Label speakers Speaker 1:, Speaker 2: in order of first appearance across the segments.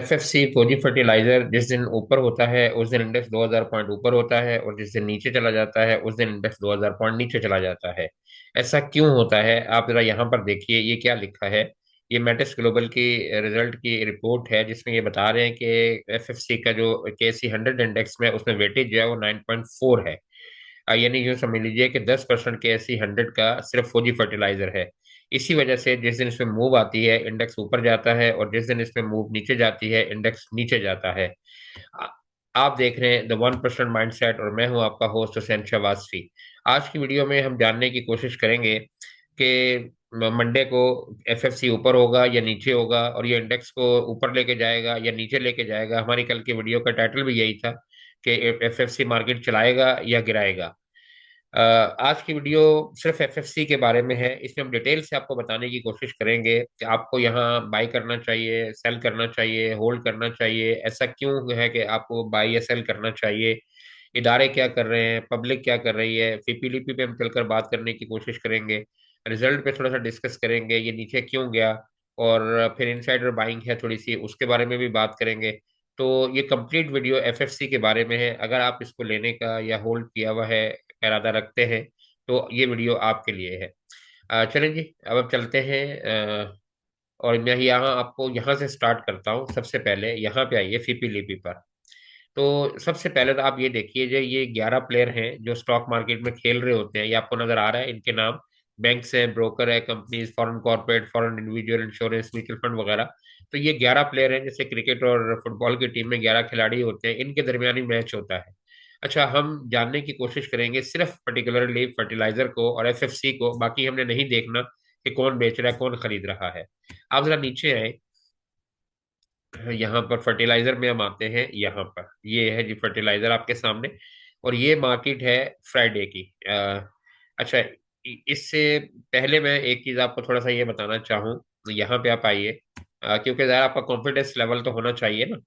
Speaker 1: FFC फौजी fertiliser जिस दिन ऊपर होता है उस दिन इंडेक्स 2000 पॉइंट ऊपर होता है, और जिस दिन नीचे चला जाता है उस दिन इंडेक्स 2000 पॉइंट नीचे चला जाता है। ऐसा क्यों होता है? आप जरा यहाँ पर देखिए, ये क्या लिखा है। ये मैटिस ग्लोबल की रिजल्ट की रिपोर्ट है, जिसमें ये बता रहे हैं कि एफएफसी का जो KC 100 इंडेक्स में उसमें वेटेज जो है वो 9.4 है। यानी यूं समझ लीजिए कि 10% KC 100 का सिर्फ फौजी फर्टिलाइजर है। इसी वजह से जिस दिन इसमें मूव आती है इंडेक्स ऊपर जाता है, और जिस दिन इसमें मूव नीचे जाती है इंडेक्स नीचे जाता है। आ- आप देख रहे हैं द 1% माइंडसेट, और मैं हूं आपका होस्ट हुसैन शहबाजफी। आज की वीडियो में हम जानने की कोशिश करेंगे कि मंडे को एफएफसी ऊपर होगा या नीचे होगा, और ये इंडेक्स को ऊपर लेके जाएगा या नीचे लेके जाएगा। हमारी कल की वीडियो का टाइटल भी यही था कि एफएफसी मार्केट चलाएगा या गिराएगा। आज की वीडियो सिर्फ एफएफसी के बारे में है। इसमें हम डिटेल से आपको बताने की कोशिश करेंगे कि आपको यहाँ बाई करना चाहिए, सेल करना चाहिए, होल्ड करना चाहिए, ऐसा क्यों है कि आपको बाई या सेल करना चाहिए, इदारे क्या कर रहे हैं, पब्लिक क्या कर रही है। फीपीलीपी पे हम चलकर बात करने की कोशिश करेंगे, रिजल्ट पे थोड़ा सा डिस्कस करेंगे, ये नीचे क्यों गया, और फिर इनसाइडर बाइंग है थोड़ी सी, उसके बारे में भी बात करेंगे। तो ये कंप्लीट वीडियो एफएफसी के बारे में है। अगर आप इसको लेने का या होल्ड किया हुआ है इरादा रखते हैं तो ये वीडियो आपके लिए है। चलें जी, अब चलते हैं। और मैं यहाँ आपको यहाँ से स्टार्ट करता हूँ। सबसे पहले यहाँ पे आइए फीपी लिपि पर। तो सबसे पहले तो आप ये देखिए, जो ये 11 प्लेयर हैं जो स्टॉक मार्केट में खेल रहे होते हैं, ये आपको नजर आ रहा है। इनके नाम बैंक्स है, ब्रोकर है, companies, foreign corporate, foreign individual, insurance, mutual fund वगैरह। तो ये 11 प्लेयर हैं। जैसे क्रिकेट और फुटबॉल की टीम में 11 खिलाड़ी होते हैं, इनके दरमियान ही मैच होता है। अच्छा, हम जानने की कोशिश करेंगे सिर्फ पर्टिकुलरली फर्टिलाइजर को और एफएफसी को। बाकी हमने नहीं देखना कि कौन बेच रहा है कौन खरीद रहा है। आप जरा नीचे आए। यहाँ पर फर्टिलाइजर में हम आते हैं। यहाँ पर ये है जी फर्टिलाइजर आपके सामने, और ये मार्केट है फ्राइडे की। अच्छा, इससे पहले मैं एक चीज आपको थोड़ा सा ये बताना चाहूँ। यहाँ पे आप आइए, क्योंकि ज़रा आपका कॉन्फिडेंस लेवल तो होना चाहिए ना।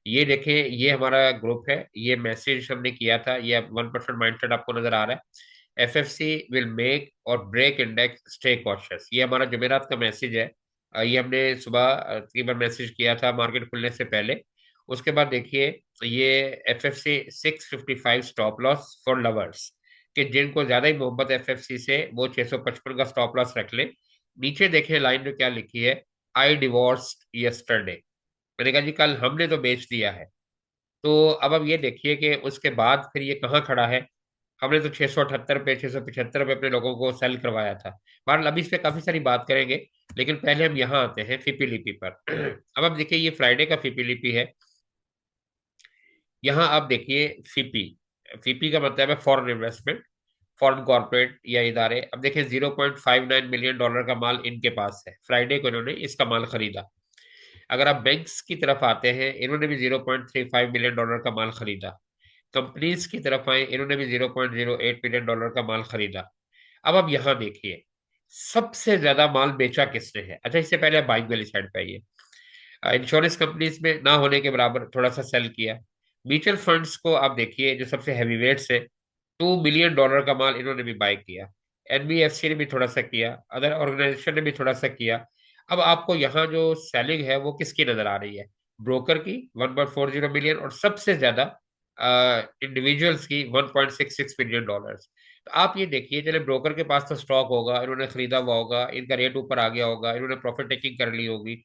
Speaker 1: ये देखें, ये हमारा ग्रुप है, ये मैसेज हमने किया था। ये 1% माइंडसेट आपको नजर आ रहा है। एफएफसी विल मेक और ब्रेक इंडेक्स, स्टे कॉशियस, ये हमारा जुमेरात का मैसेज है। ये हमने सुबह तकरीबन मैसेज किया था मार्केट खुलने से पहले। उसके बाद देखिए, ये FFC 655 stop loss for lovers, कि जिनको ज्यादा ही मोहब्बत एफएफसी से वो 655 का स्टॉप लॉस रख ले। नीचे देखें लाइन जो क्या लिखी है, आई डिवोर्स्ड यस्टरडे। मैंने कहा जी कल हमने तो बेच दिया है। तो अब ये देखिए कि उसके बाद फिर ये कहाँ खड़ा है। हमने तो 678 पे, 675 पे अपने लोगों को सेल करवाया था। बहरहाल अभी इस पे काफी सारी बात करेंगे, लेकिन पहले हम यहाँ आते हैं फीपीलीपी पर। अब देखिए, ये फ्राइडे का फीपीलीपी है। यहाँ आप देखिए फीपी। फीपी का मतलब है फॉरेन इन्वेस्टमेंट, फॉरेन कॉर्पोरेट या इदारे। अब देखिए, $0.59 मिलियन का माल इनके पास है। फ्राइडे को इन्होंने इसका माल खरीदा। अगर आप बैंक्स की तरफ आते हैं, इन्होंने भी $0.35 मिलियन का माल खरीदा। कंपनीज की तरफ आए, इन्होंने भी $0.08 मिलियन का माल खरीदा। अब आप यहाँ देखिए, सबसे ज्यादा माल बेचा किसने है। अच्छा, इससे पहले आप बाइक वाली साइड पे आइए। इंश्योरेंस कंपनीज में ना होने के बराबर थोड़ा सा सेल किया। म्यूचुअल फंड्स को आप देखिए, जो सबसे हैवी वेट्स है, $2 मिलियन का माल इन्होंने भी बाय किया। एनबीएफसी ने भी थोड़ा सा किया, अदर ऑर्गेनाइजेशन ने भी थोड़ा सा किया। अब आपको यहाँ जो सेलिंग है वो किसकी नजर आ रही है? ब्रोकर की 1.40 मिलियन, और सबसे ज्यादा इंडिविजुअल्स की $1.66 मिलियन। तो आप ये देखिए, चले ब्रोकर के पास तो स्टॉक होगा, इन्होंने खरीदा हुआ होगा, इनका रेट ऊपर आ गया होगा, इन्होंने प्रॉफिट टेकिंग कर ली होगी।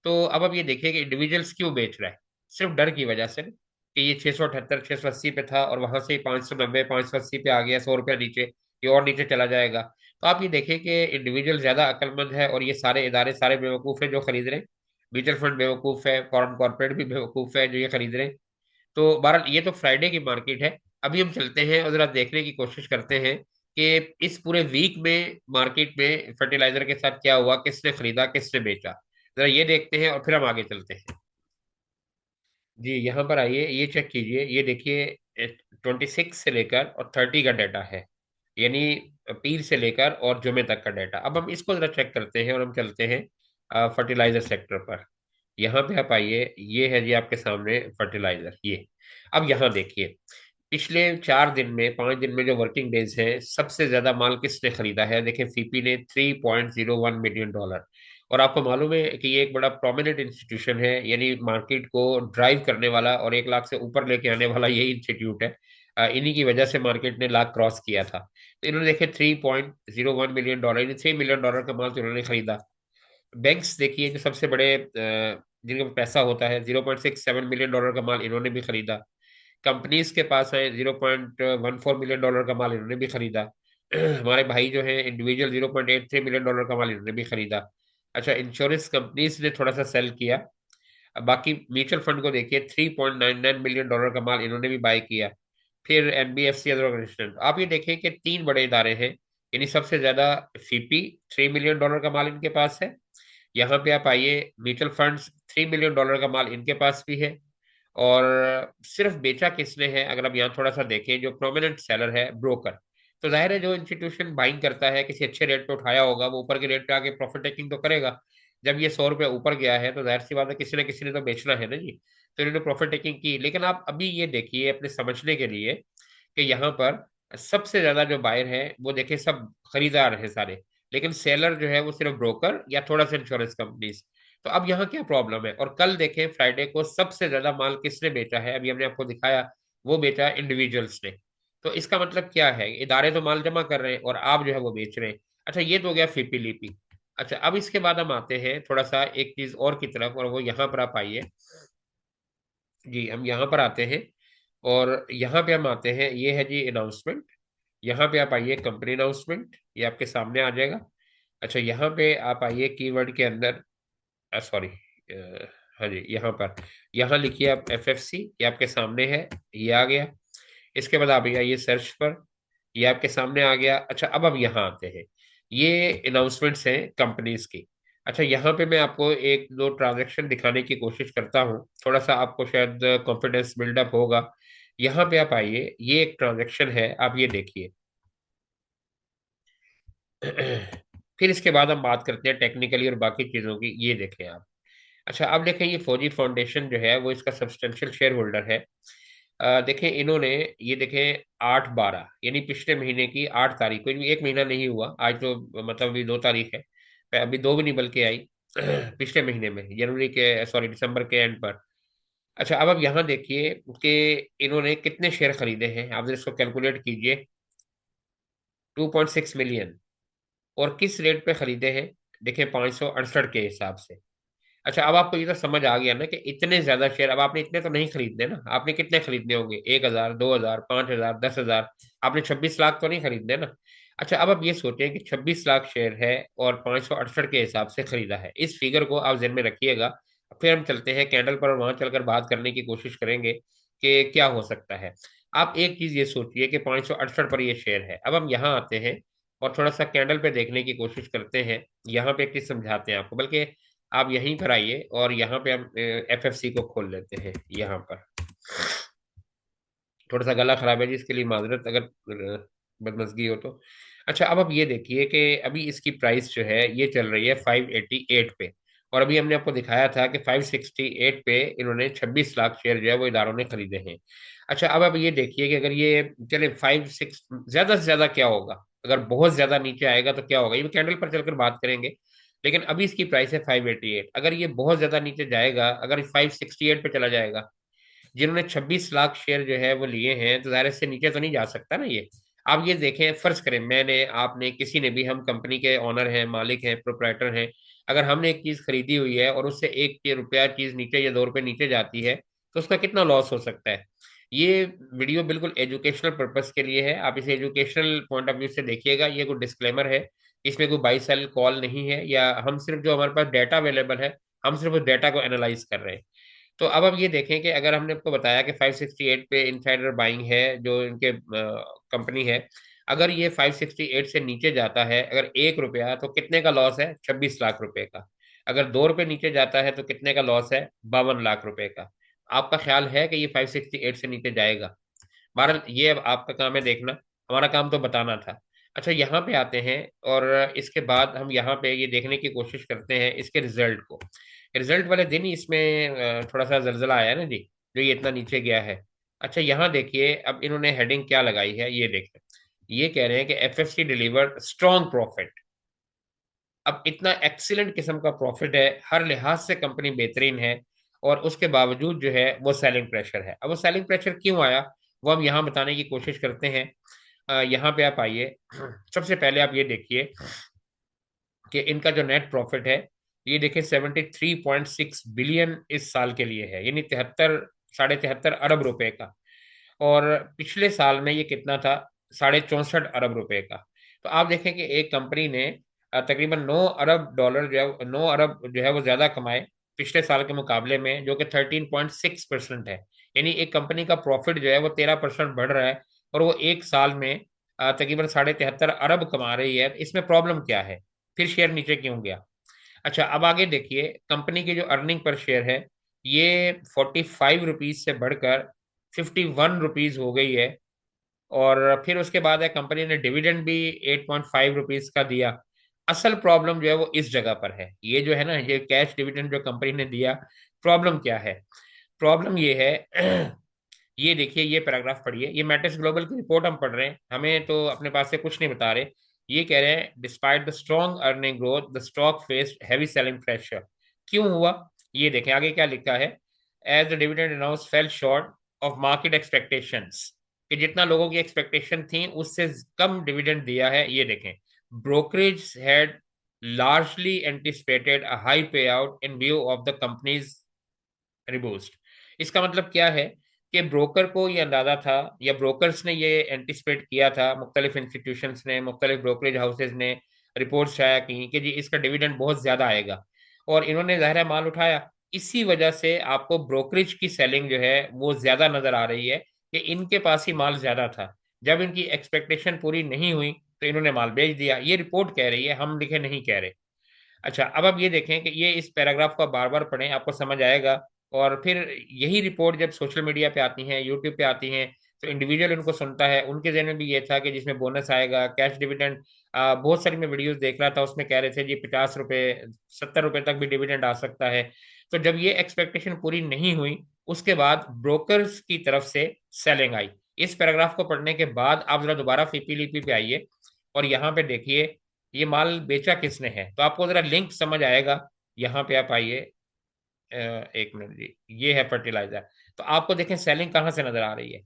Speaker 1: तो अब आप ये देखिए कि इंडिविजुअल्स क्यों बेच रहा है। सिर्फ डर की वजह से ना, कि ये 678 680 पे था और वहां से 590 580 पे आ गया, ₹100 नीचे, ये और नीचे चला जाएगा। तो आप ये देखिए कि इंडिविजुअल ज्यादा अक्लमंद है, और ये सारे इदारे सारे बेवकूफ है जो खरीद रहे हैं। म्यूचुअल फंड बेवकूफ है, फॉरेन कॉर्पोरेट भी बेवकूफ है जो ये खरीद रहे हैं। तो बहरहाल ये तो फ्राइडे की मार्केट है। अभी हम चलते हैं और जरा देखने की कोशिश करते हैं कि इस पूरे वीक में मार्केट में फर्टिलाइजर के साथ क्या हुआ, किसने खरीदा किसने बेचा। जरा ये देखते हैं और फिर हम आगे चलते हैं। जी, यहाँ पर आइए, ये चेक कीजिए, ये देखिए, 26 से लेकर और 30 का डाटा है। यानी पीर से लेकर और जुमे तक का डाटा। अब हम इसको जरा चेक करते हैं और हम चलते हैं फर्टिलाइजर सेक्टर पर। यहाँ पे आप आइए, ये है जी आपके सामने फर्टिलाइजर, ये। अब यहाँ देखिए, पिछले 4 दिन में, 5 दिन में जो वर्किंग डेज है, सबसे ज्यादा माल किसने खरीदा है? देखिए, फीपी ने $3.01 मिलियन, और आपको मालूम है कि ये एक बड़ा प्रोमिनेंट इंस्टीट्यूशन है, यानी मार्केट को ड्राइव करने वाला और 1 लाख से ऊपर लेके आने वाला यही इंस्टीट्यूट है। इन्हीं की वजह से मार्केट ने लाख क्रॉस किया था। तो इन्होंने देखे $3.01 मिलियन, यानी $3 मिलियन का माल तो इन्होंने खरीदा। बैंक्स देखिए जो सबसे बड़े जिनके पास पैसा होता है, $0.67 मिलियन का माल इन्होंने भी खरीदा। कंपनीज के पास है, $0.14 मिलियन का माल इन्होंने भी खरीदा। हमारे भाई जो है इंडिविजुअल, $0.83 मिलियन का माल इन्होंने भी खरीदा। अच्छा, इंश्योरेंस कंपनीज ने थोड़ा सा सेल किया। अब बाकी म्यूचुअल फंड को देखिए, $3.99 मिलियन का माल इन्होंने भी बाय किया। फिर एनबीएफसी अदर ऑर्गेनाइजेशन, आप ये देखिए कि तीन बड़े इदारे हैं। यानी सबसे ज्यादा फीपी, $3 मिलियन का माल इनके पास है। यहाँ पे आप आइए, म्यूचुअल फंड्स, $3 मिलियन का माल इनके पास भी है। और सिर्फ बेचा किसने है, अगर आप यहाँ थोड़ा सा देखें, जो प्रोमिनेंट सेलर है, ब्रोकर। तो जाहिर है जो इंस्टीट्यूशन बाइंग करता है, किसी अच्छे रेट पे उठाया होगा, वो ऊपर के रेट पे आके प्रॉफिट टेकिंग तो करेगा। जब ये $100 ऊपर गया है तो जाहिर सी बात है किसी न किसी ने तो बेचना है ना जी। तो इन्होंने प्रॉफिट टेकिंग की। लेकिन आप अभी ये देखिए अपने समझने के लिए कि यहाँ पर सबसे ज्यादा जो बायर है वो देखिए सब खरीदार है सारे, लेकिन सेलर जो है वो सिर्फ ब्रोकर या थोड़ा सा इंश्योरेंस कंपनीज। तो अब यहाँ क्या प्रॉब्लम है? और कल देखें फ्राइडे को सबसे ज्यादा माल किसने बेचा है, अभी हमने आपको दिखाया, वो बेचा इंडिविजुअल्स ने। तो इसका मतलब क्या है? इदारे तो माल जमा कर रहे हैं और आप जो है वो बेच रहे हैं। अच्छा, ये तो हो गया फीपी लीपी। अच्छा, अब इसके बाद हम आते हैं थोड़ा सा एक चीज और की तरफ, और वो यहाँ पर आप आइए। जी, हम यहाँ पर आते हैं और यहाँ पे हम आते हैं, ये है जी अनाउंसमेंट। यहाँ पे आप आइए, कंपनी अनाउंसमेंट, ये आपके सामने आ जाएगा। अच्छा, यहाँ पे आप आइए कीवर्ड के अंदर, सॉरी, हाँ जी, यहाँ लिखिए आप एफएफसी, ये आपके सामने है, ये आ गया। इसके बाद आप आइए सर्च पर, ये आपके सामने आ गया। अच्छा, अब हम यहाँ आते हैं, ये अनाउंसमेंट्स हैं कंपनीज की। अच्छा, यहाँ पे मैं आपको एक दो ट्रांजैक्शन दिखाने की कोशिश करता हूँ, थोड़ा सा आपको शायद कॉन्फिडेंस बिल्डअप होगा। यहाँ पे आप आइए, ये एक ट्रांजैक्शन है, आप ये देखिए। फिर इसके बाद हम बात करते हैं टेक्निकली और बाकी चीज़ों की, ये देखें आप। अच्छा, अब देखें, ये फौजी फाउंडेशन जो है वो इसका सब्सटेंशियल शेयर होल्डर है। देखें इन्होंने, ये देखें 8/12 यानी पिछले महीने की 8 तारीख को, इनमें एक महीना नहीं हुआ आज तो, मतलब अभी 2 तारीख है, अभी दो भी नहीं बल्कि आई, पिछले महीने में जनवरी के, सॉरी, दिसंबर के एंड पर। अच्छा, अब आप यहाँ देखिए कि इन्होंने कितने शेयर खरीदे हैं, आप इसको कैलकुलेट कीजिए। 2.6 मिलियन। और किस रेट पे खरीदे हैं? देखिए 568 के हिसाब से। अच्छा, अब आपको ये तो समझ आ गया ना कि इतने ज्यादा शेयर, अब आपने इतने तो नहीं खरीदने ना, आपने कितने खरीदने होंगे? 1,000, 2,000, 5,000, 10,000। आपने 26 लाख तो नहीं खरीदने ना। अच्छा, अब आप ये सोचें कि 26 लाख शेयर है और 568 के हिसाब से खरीदा है, इस फिगर को आप जहन में रखिएगा। फिर हम चलते हैं कैंडल पर और वहां चलकर बात करने की कोशिश करेंगे कि क्या हो सकता है। आप एक चीज ये सोचिए कि 568 पर ये शेयर है। अब हम यहाँ आते हैं और थोड़ा सा कैंडल पे देखने की कोशिश करते हैं। यहाँ पे एक चीज समझाते हैं आपको, बल्कि आप यहीं पर आइए और यहाँ पे हम एफएफसी को खोल लेते हैं यहाँ पर। थोड़ा सा गला खराब है जी, इसके लिए माजरत अगर बदमजगी हो तो। अच्छा, अब आप ये देखिए कि अभी इसकी प्राइस जो है ये चल रही है 588 पे, और अभी हमने आपको दिखाया था कि 568 पे इन्होंने 26 लाख शेयर जो है वो इदारों ने खरीदे हैं। अच्छा, अब आप ये देखिए कि अगर ये चले 5-6, ज्यादा से ज्यादा क्या होगा, अगर बहुत ज्यादा नीचे आएगा तो क्या होगा, ये कैंडल पर चलकर बात करेंगे। लेकिन अभी इसकी प्राइस है 588, अगर ये बहुत ज्यादा नीचे जाएगा, अगर 568 पे चला जाएगा, जिन्होंने 26 लाख शेयर जो है वो लिए हैं, तो जाहिर से नीचे तो नहीं जा सकता ना ये। आप ये देखें, फर्ज करें मैंने, आपने, किसी ने भी, हम कंपनी के ऑनर हैं, मालिक हैं, प्रोप्राइटर हैं, अगर हमने एक चीज खरीदी हुई है और उससे ₹1 चीज नीचे या ₹2 नीचे जाती है, तो उसका कितना लॉस हो सकता है। ये वीडियो बिल्कुल एजुकेशनल पर्पस के लिए है, आप इसे एजुकेशनल पॉइंट ऑफ व्यू से देखिएगा। ये कोई डिस्क्लेमर है, इसमें कोई बाई सेल कॉल नहीं है, या हम सिर्फ जो हमारे पास डाटा अवेलेबल है, हम सिर्फ उस डाटा को एनालाइज कर रहे हैं। तो अब हम ये देखें कि अगर हमने आपको बताया कि 568 पे इनसाइडर बाइंग है जो इनके कंपनी है, अगर ये 568 से नीचे जाता है, अगर ₹1, तो कितने का लॉस है? 26 लाख रुपए का। अगर ₹2 नीचे जाता है तो कितने का लॉस है? 52 लाख रुपए का। आपका ख्याल है कि ये 568 से नीचे जाएगा? बहरहाल ये अब आपका काम है देखना, हमारा काम तो बताना था। अच्छा, यहाँ पे आते हैं और इसके बाद हम यहाँ पे ये देखने की कोशिश करते हैं इसके रिजल्ट को। रिजल्ट वाले दिन ही इसमें थोड़ा सा जल्जला आया ना जी, जो ये इतना नीचे गया है। अच्छा, यहाँ देखिए अब इन्होंने हेडिंग क्या लगाई है, ये देखिए। ये कह रहे हैं कि एफएफसी डिलीवर स्ट्रॉन्ग प्रॉफिट। अब इतना एक्सीलेंट किस्म का प्रॉफिट है, हर लिहाज से कंपनी बेहतरीन है, और उसके बावजूद जो है वो सेलिंग प्रेशर है। अब वो सेलिंग प्रेशर क्यों आया, वो हम यहाँ बताने की कोशिश करते हैं। यहाँ पे आप आइए। सबसे पहले आप ये देखिए कि इनका जो नेट प्रॉफिट है, ये देखिए 73.6 बिलियन इस साल के लिए है, यानी 73 साढ़े 73 अरब रुपए का। और पिछले साल में ये कितना था, साढ़े 64 अरब रुपए का। तो आप देखें कि एक कंपनी ने तकरीबन 9 अरब डॉलर जो है, 9 अरब जो है वो ज्यादा कमाए पिछले साल के मुकाबले में, जो कि 13.6% है। यानी एक कंपनी का प्रॉफिट जो है वो 13% बढ़ रहा है, और वो एक साल में तकरीबन साढ़े 73 अरब कमा रही है। इसमें प्रॉब्लम क्या है, फिर शेयर नीचे क्यों गया? अच्छा, अब आगे देखिए, कंपनी की जो अर्निंग पर शेयर है, ये 45 रुपीज से बढ़कर 51 रुपीज हो गई है। और फिर उसके बाद है, कंपनी ने डिविडेंड भी 8.5 रुपीज का दिया। असल प्रॉब्लम जो है वो इस जगह पर है, ये जो है ना, ये कैश डिविडेंड जो कंपनी ने दिया, प्रॉब्लम क्या है? प्रॉब्लम ये है ये देखिए, ये पैराग्राफ पढ़िए, ये मैट्रिक्स ग्लोबल की रिपोर्ट हम पढ़ रहे हैं, हमें तो अपने पास से कुछ नहीं बता रहे। ये कह रहे हैं, despite the strong earning growth the stock faced heavy selling pressure. क्यों हुआ? ये देखें आगे क्या लिखा है। As the dividend announce fell short of market expectations, कि जितना लोगों की एक्सपेक्टेशन थी उससे कम डिविडेंड दिया है। ये देखें, brokerage had largely anticipated a high payout in view of the company's रिबूस्ट। इसका मतलब क्या है कि ब्रोकर को ये अंदाजा था, या ब्रोकर्स ने ये एंटिसिपेट किया था, मुख्तलिफ इंस्टीट्यूशंस ने, मुख्तलिफ ब्रोकरेज हाउसेज ने रिपोर्ट शाया की कि जी इसका डिविडेंड बहुत ज्यादा आएगा, और इन्होंने ज़ाहिर है माल उठाया। इसी वजह से आपको ब्रोकरेज की सेलिंग जो है वो ज्यादा नजर आ रही है, कि इनके पास ही माल ज्यादा था। जब इनकी एक्सपेक्टेशन पूरी नहीं हुई तो इन्होंने माल बेच दिया, ये रिपोर्ट कह रही है, हम लिखे नहीं कह रहे। अच्छा, अब आप ये देखें कि ये इस पैराग्राफ को आप बार बार पढ़ें, आपको समझ आएगा। और फिर यही रिपोर्ट जब सोशल मीडिया पे आती हैं, यूट्यूब पे आती हैं, तो इंडिविजुअल उनको सुनता है, उनके जहन में भी ये था कि जिसमें बोनस आएगा, कैश डिविडेंड। बहुत सारी मैं वीडियोस देख रहा था, उसमें कह रहे थे जी 50 रुपए, 70 रुपए तक भी डिविडेंड आ सकता है। तो जब ये एक्सपेक्टेशन पूरी नहीं हुई, उसके बाद ब्रोकर्स की तरफ से सेलिंग आई। इस पैराग्राफ को पढ़ने के बाद आप जरा दोबारा फीपी लीपी पे आइए, और यहाँ पे देखिए ये माल बेचा किसने है, तो आपको जरा लिंक समझ आएगा। यहाँ पे आप आइए। एक मिनट जी, ये है फर्टिलाइजर। तो आपको देखें सेलिंग कहाँ से नजर आ रही है।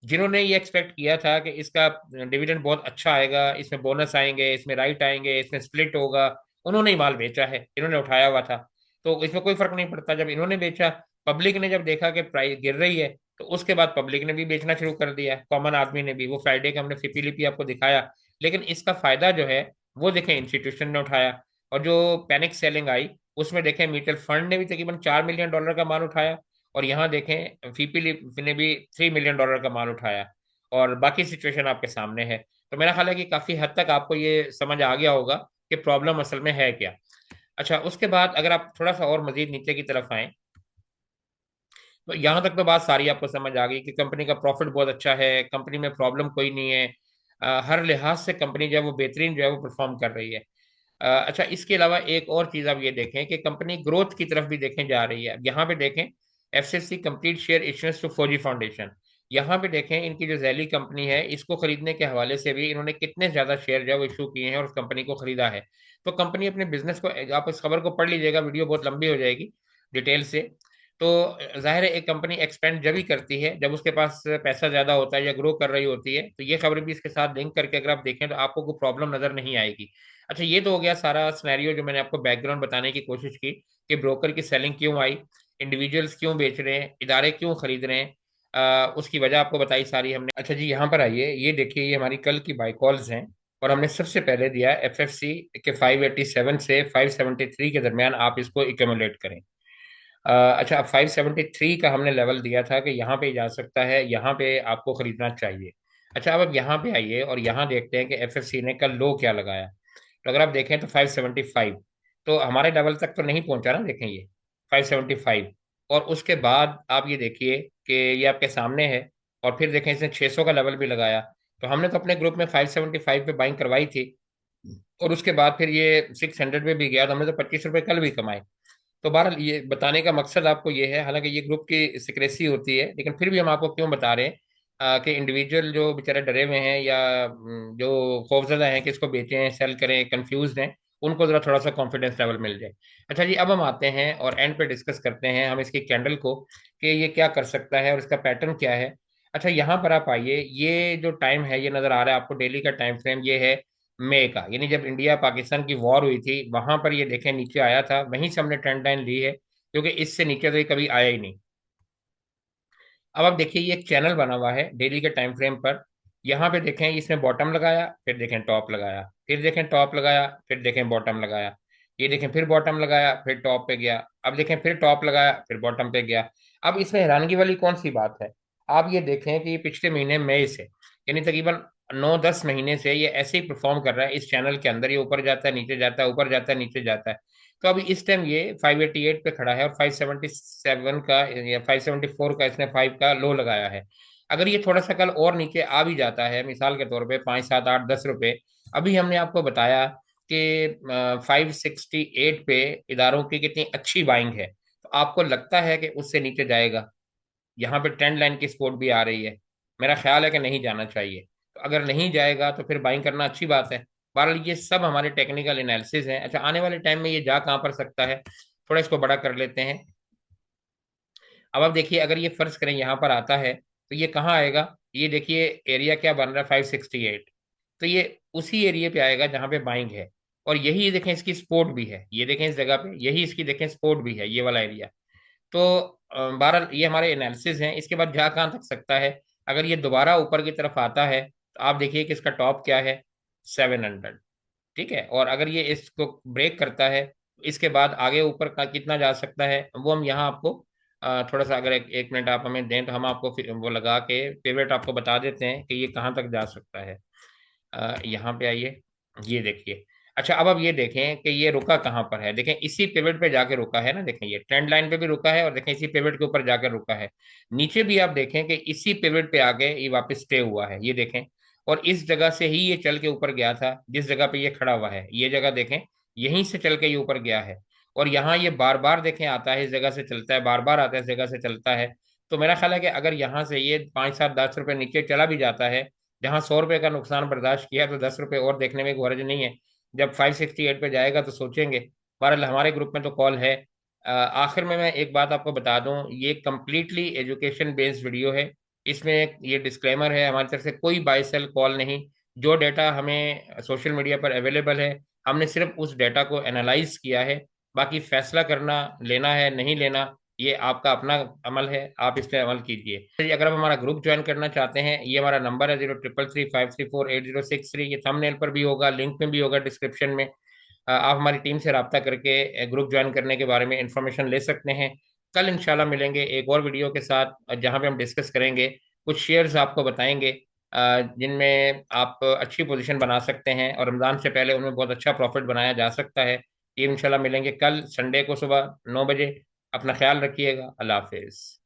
Speaker 1: जिन्होंने ये एक्सपेक्ट किया था कि इसका डिविडेंड बहुत अच्छा आएगा, इसमें बोनस आएंगे, इसमें राइट आएंगे, इसमें स्प्लिट होगा, उन्होंने ही माल बेचा है, इन्होंने उठाया हुआ था। तो इसमें कोई फर्क नहीं पड़ता, जब इन्होंने बेचा, पब्लिक ने जब देखा कि प्राइस गिर रही है, तो उसके बाद पब्लिक ने भी बेचना शुरू कर दिया, कॉमन आदमी ने भी। वो फ्राइडे का हमने फिपी लिपि आपको दिखाया। लेकिन इसका फायदा जो है वो देखें इंस्टीट्यूशन ने उठाया। और जो पैनिक सेलिंग आई, उसमें देखें म्यूचुअल फंड ने भी तकरीबन $4 मिलियन का माल उठाया। और यहाँ देखें फीपी ने भी $3 मिलियन का माल उठाया। और बाकी सिचुएशन आपके सामने है। तो मेरा ख्याल है कि काफी हद तक आपको ये समझ आ गया होगा कि प्रॉब्लम असल में है क्या। अच्छा, उसके बाद अगर आप थोड़ा सा और मजीद नीचे की तरफ आए, तो यहाँ तक तो बात सारी आपको समझ आ गई कि कंपनी का प्रॉफिट बहुत अच्छा है, कंपनी में प्रॉब्लम कोई नहीं है। हर लिहाज से कंपनी जो है वो बेहतरीन जो है वो परफॉर्म कर रही है। अच्छा, इसके अलावा एक और चीज़ आप ये देखें कि कंपनी ग्रोथ की तरफ भी देखें जा रही है। अब यहाँ पे देखें, FCC complete share issuance to Fauji Foundation. यहाँ पे देखें इनकी जो जैली कंपनी है, इसको खरीदने के हवाले से भी इन्होंने कितने ज्यादा शेयर जो है वो इशू किए हैं और उस कंपनी को खरीदा है। तो कंपनी अपने बिजनेस को, आप इस खबर को पढ़ लीजिएगा, वीडियो बहुत लंबी हो जाएगी डिटेल से। तो जाहिर है एक कंपनी एक्सपेंड जब ही करती है जब उसके पास पैसा ज्यादा होता है या ग्रो कर रही होती है। तो ये खबर भी इसके साथ लिंक करके अगर आप देखें तो आपको कोई प्रॉब्लम नजर नहीं आएगी। अच्छा, ये तो हो गया सारा सिनेरियो जो मैंने आपको बैकग्राउंड बताने की कोशिश की, कि ब्रोकर की सेलिंग क्यों आई, इंडिविजुअल्स क्यों बेच रहे हैं, इदारे क्यों खरीद रहे हैं, उसकी वजह आपको बताई सारी हमने। अच्छा जी, यहाँ पर आइए, ये देखिए, ये हमारी कल की बाई कॉल्स हैं। और हमने सबसे पहले दिया एफएफसी के 587 से 573 के दरमियान आप इसको इक्यूमुलेट करें। अच्छा, अब 573 का हमने लेवल दिया था कि यहाँ पे जा सकता है, यहाँ पे आपको खरीदना चाहिए। अच्छा, अब यहाँ पे आइए और यहाँ देखते हैं कि एफएफसी ने कल लो क्या लगाया। तो अगर आप देखें तो 575, तो हमारे लेवल तक तो नहीं पहुंचा ना, देखें ये 575। और उसके बाद आप ये देखिए कि ये आपके सामने है। और फिर देखें इसने 600 का लेवल भी लगाया। तो हमने तो अपने ग्रुप में 575 पे बाइंग करवाई थी, और उसके बाद फिर ये 600 पे भी गया, तो हमने तो 25 रुपए कल भी कमाए। तो बहरहाल ये बताने का मकसद आपको ये है, हालांकि ये ग्रुप की सिक्रेसी होती है, लेकिन फिर भी हम आपको क्यों बता रहे हैं कि इंडिविजुअल जो बेचारे डरे हुए हैं या जो खौफजदा हैं कि इसको बेचें सेल करें, कंफ्यूज हैं, उनको जरा थोड़ा सा कॉन्फिडेंस लेवल मिल जाए। अच्छा जी, अब हम आते हैं और एंड पे डिस्कस करते हैं हम इसकी कैंडल को, कि ये क्या कर सकता है और इसका पैटर्न क्या है। अच्छा, यहाँ पर आप आइए, ये जो टाइम है ये नजर आ रहा है आपको, डेली का टाइम फ्रेम ये है मई का, यानी जब इंडिया पाकिस्तान की वॉर हुई थी वहां पर ये देखें नीचे आया था, वहीं से हमने ट्रेंड लाइन ली है, क्योंकि इससे नीचे तो ये कभी आया ही नहीं। अब आप देखिए ये एक चैनल बना हुआ है डेली के टाइम फ्रेम पर। यहाँ पे देखें इसने बॉटम लगाया, फिर देखें टॉप लगाया, फिर देखें टॉप लगाया, फिर देखें बॉटम लगाया, ये देखें फिर बॉटम लगाया, फिर टॉप पे गया, अब देखें फिर टॉप लगाया, फिर बॉटम पे गया। अब इसमें हैरानगी वाली कौन सी बात है, आप ये देखें कि ये पिछले महीने मई से, यानी तकरीबन 9-10 महीने से ये ऐसे ही परफॉर्म कर रहा है इस चैनल के अंदर, ये ऊपर जाता है नीचे जाता है, ऊपर जाता है नीचे जाता है। तो अभी इस टाइम ये 588 पे खड़ा है और 577 का या 574 का इसने 5 का लो लगाया है। अगर ये थोड़ा सा कल और नीचे आ भी जाता है, मिसाल के तौर पे 5, 7, 8, 10 रुपए, अभी हमने आपको बताया कि 568 पे इदारों की कितनी अच्छी बाइंग है, तो आपको लगता है कि उससे नीचे जाएगा? यहाँ पे ट्रेंड लाइन की सपोर्ट भी आ रही है, मेरा ख्याल है कि नहीं जाना चाहिए। तो अगर नहीं जाएगा तो फिर बाइंग करना अच्छी बात है। बहरहाल ये सब हमारे टेक्निकल एनालिसिस हैं। अच्छा, आने वाले टाइम में ये जा कहाँ पर सकता है, थोड़ा इसको बड़ा कर लेते हैं। अब आप देखिए, अगर ये फर्ज करें यहाँ पर आता है तो ये कहाँ आएगा, ये देखिए एरिया क्या बन रहा है, 568। तो ये उसी एरिया पे आएगा जहाँ पे बाइंग है, और यही देखें इसकी सपोर्ट भी है, ये देखें इस जगह पे यही इसकी देखें सपोर्ट भी है, ये वाला एरिया। तो बहरहाल ये हमारे एनालिसिस हैं। इसके बाद जा कहाँ तक सकता है, अगर ये दोबारा ऊपर की तरफ आता है तो आप देखिए कि इसका टॉप क्या है, 700। ठीक है, और अगर ये इसको ब्रेक करता है इसके बाद आगे ऊपर का कितना जा सकता है, वो हम यहाँ आपको थोड़ा सा, अगर एक मिनट आप हमें दें तो हम आपको फिर वो लगा के पिवट आपको बता देते हैं कि ये कहाँ तक जा सकता है। यहाँ पे आइए, ये देखिए। अच्छा, अब आप ये देखें कि ये रुका कहाँ पर है, देखें इसी पिवट पे जाके रुका है ना, देखें ये ट्रेंड लाइन पे भी रुका है, और देखें इसी पिवट के ऊपर जाकर रुका है। नीचे भी आप देखें कि इसी पिवट पे आके ये वापस स्टे हुआ है, ये देखें। और इस जगह से ही ये चल के ऊपर गया था, जिस जगह पे ये खड़ा हुआ है, ये जगह देखें, यहीं से चल के ये ऊपर गया है। और यहाँ ये बार बार देखें आता है, इस जगह से चलता है, बार बार आता है, इस जगह से चलता है। तो मेरा ख्याल है कि अगर यहाँ से ये 5, 7, 10 रुपए नीचे चला भी जाता है, जहां 100 रुपए का नुकसान बर्दाश्त किया, तो 10 रुपए और देखने में कोई हर्ज नहीं है। जब 568 पे जाएगा तो सोचेंगे। बहरहाल हमारे ग्रुप में तो कॉल है। आखिर में मैं एक बात आपको बता दूं, ये कम्प्लीटली एजुकेशन बेस्ड वीडियो है। इसमें ये डिस्क्लेमर है, हमारी तरफ से कोई बाय सेल कॉल नहीं। जो डाटा हमें सोशल मीडिया पर अवेलेबल है, हमने सिर्फ उस डाटा को एनालाइज किया है। बाकी फैसला करना, लेना है नहीं लेना, ये आपका अपना अमल है, आप इस पर अमल कीजिए। तो अगर आप हमारा ग्रुप ज्वाइन करना चाहते हैं, ये हमारा नंबर है 0333534806 ये थंबनेल पर भी होगा, लिंक में भी होगा डिस्क्रिप्शन में। आप हमारी टीम से रब्ता करके ग्रुप ज्वाइन करने के बारे में इंफॉर्मेशन ले सकते हैं। कल इंशाल्लाह मिलेंगे एक और वीडियो के साथ, जहां पे हम डिस्कस करेंगे, कुछ शेयर्स आपको बताएंगे जिनमें आप अच्छी पोजीशन बना सकते हैं और रमज़ान से पहले उनमें बहुत अच्छा प्रॉफिट बनाया जा सकता है। ये इंशाल्लाह मिलेंगे कल संडे को सुबह 9 बजे। अपना ख्याल रखिएगा, अल्लाह हाफिज़।